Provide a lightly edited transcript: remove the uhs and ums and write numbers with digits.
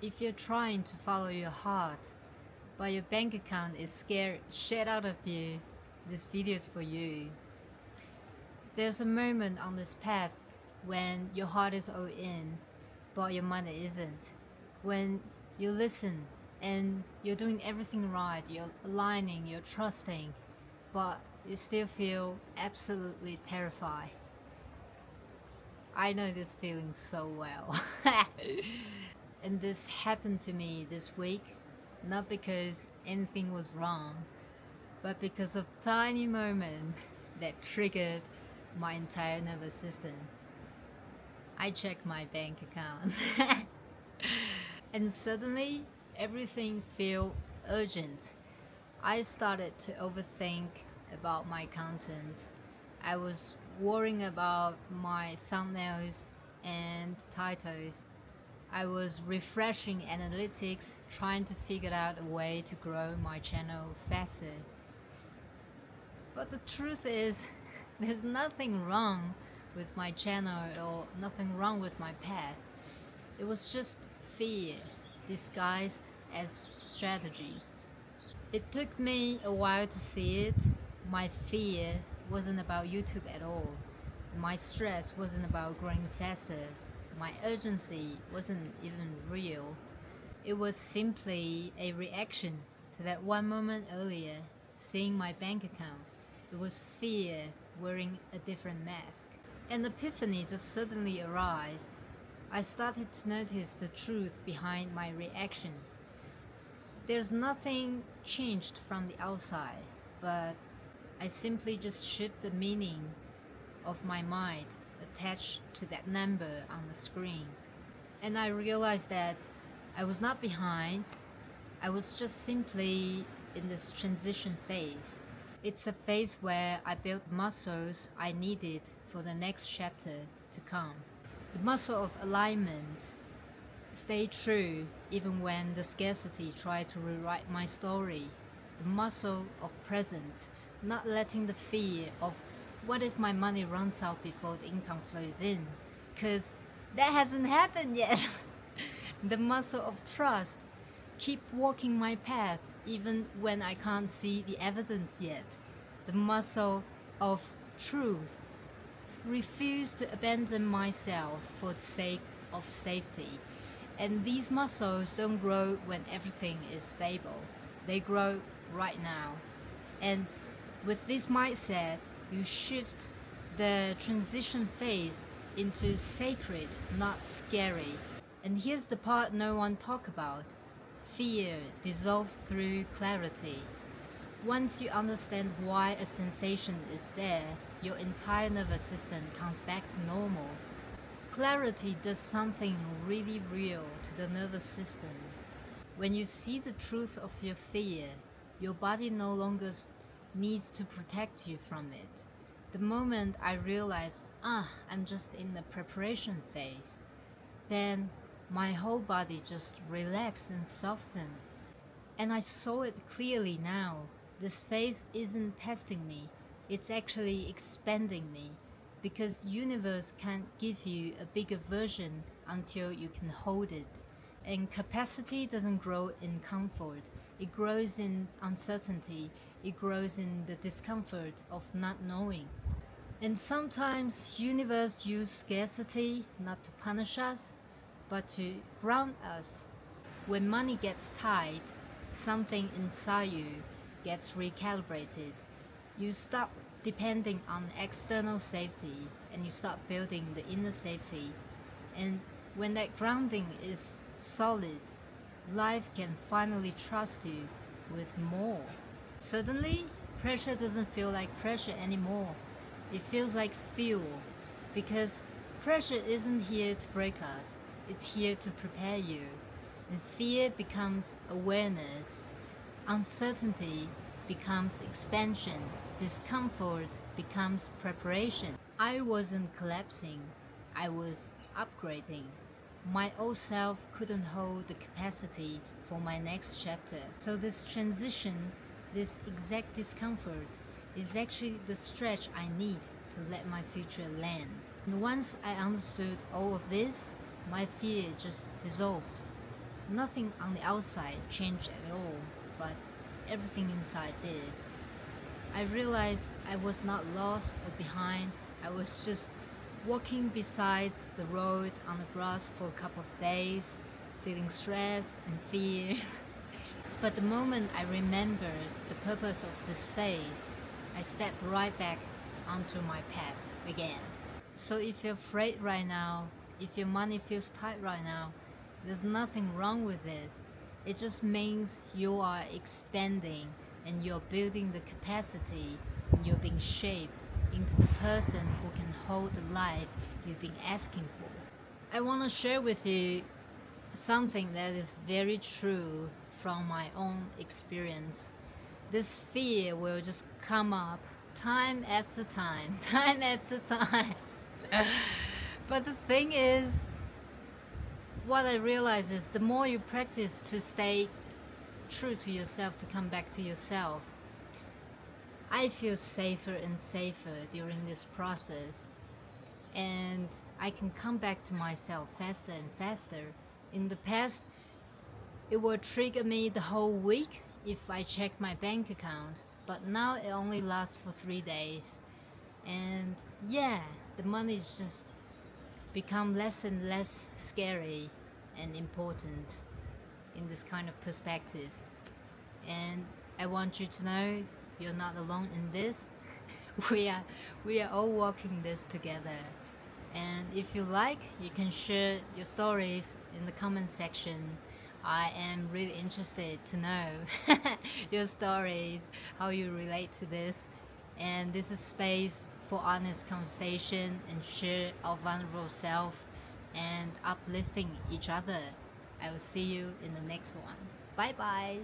If you're trying to follow your heart, but your bank account is scared shit out of you, this video is for you. There's a moment on this path when your heart is all in, but your money isn't. When you listen and you're doing everything right, you're aligning, you're trusting, but you still feel absolutely terrified. I know this feeling so well. And this happened to me this week, not because anything was wrong, but because of tiny moment that triggered my entire nervous system. I checked my bank account and suddenly everything felt urgent. I started to overthink about my content. I was worrying about my thumbnails and titles. I was refreshing analytics, trying to figure out a way to grow my channel faster. But the truth is, there's nothing wrong with my channel or nothing wrong with my path. It was just fear disguised as strategy. It took me a while to see it. My fear wasn't about YouTube at all. My stress wasn't about growing faster. My urgency wasn't even real. It was simply a reaction to that one moment earlier, seeing my bank account. It was fear wearing a different mask. An epiphany just suddenly arose. I started to notice the truth behind my reaction. There's nothing changed from the outside, but I simply just shift the meaning of my mind attached to that number on the screen. And I realized that I was not behind, I was just simply in this transition phase. It's a phase where I built muscles I needed for the next chapter to come. The muscle of alignment, stay true even when the scarcity tried to rewrite my story. The muscle of present, not letting the fear of what if my money runs out before the income flows in? Cause that hasn't happened yet. The muscle of trust, keep walking my path even when I can't see the evidence yet. The muscle of truth, refuse to abandon myself for the sake of safety. And these muscles don't grow when everything is stable. They grow right now. And with this mindset, you shift the transition phase into sacred, not scary. And here's the part no one talk about. Fear dissolves through clarity. Once you understand why a sensation is there, your entire nervous system comes back to normal. Clarity does something really real to the nervous system. When you see the truth of your fear, your body no longer needs to protect you from it. The moment I realized, I'm just in the preparation phase, then my whole body just relaxed and softened. And I saw it clearly now. This phase isn't testing me, it's actually expanding me, because universe can't give you a bigger version until you can hold it. And capacity doesn't grow in comfort, it grows in uncertainty, it grows in the discomfort of not knowing. And sometimes universe use scarcity not to punish us, but to ground us. When money gets tight, something inside you gets recalibrated. You stop depending on external safety and you start building the inner safety. And when that grounding is solid, life can finally trust you with more. Suddenly, pressure doesn't feel like pressure anymore. It feels like fuel, because pressure isn't here to break us, it's here to prepare you. And fear becomes awareness, uncertainty becomes expansion, discomfort becomes preparation. I wasn't collapsing, I was upgrading. My old self couldn't hold the capacity for my next chapter. So this transition, this exact discomfort, is actually the stretch I need to let my future land. And once I understood all of this, my fear just dissolved. Nothing on the outside changed at all, but everything inside did. I realized I was not lost or behind. I was just walking beside the road on the grass for a couple of days, feeling stressed and feared. But the moment I remembered the purpose of this phase, I stepped right back onto my path again. So if you're afraid right now, if your money feels tight right now, there's nothing wrong with it. It just means you are expanding and you're building the capacity and you're being shaped into the person who can hold the life you've been asking for. I want to share with you something that is very true from my own experience. This fear will just come up time after time, time after time. But the thing is, what I realize is the more you practice to stay true to yourself, to come back to yourself, I feel safer and safer during this process. And I can come back to myself faster and faster. In the past, it would trigger me the whole week if I check my bank account. But now it only lasts for 3 days. And yeah, the money is just become less and less scary and important in this kind of perspective. And I want you to know you're not alone in this. we are all walking this together. And if you like, you can share your stories in the comment section. I am really interested to know your stories, how you relate to this. And this is space for honest conversation and share our vulnerable self and uplifting each other. I will see you in the next one. Bye bye.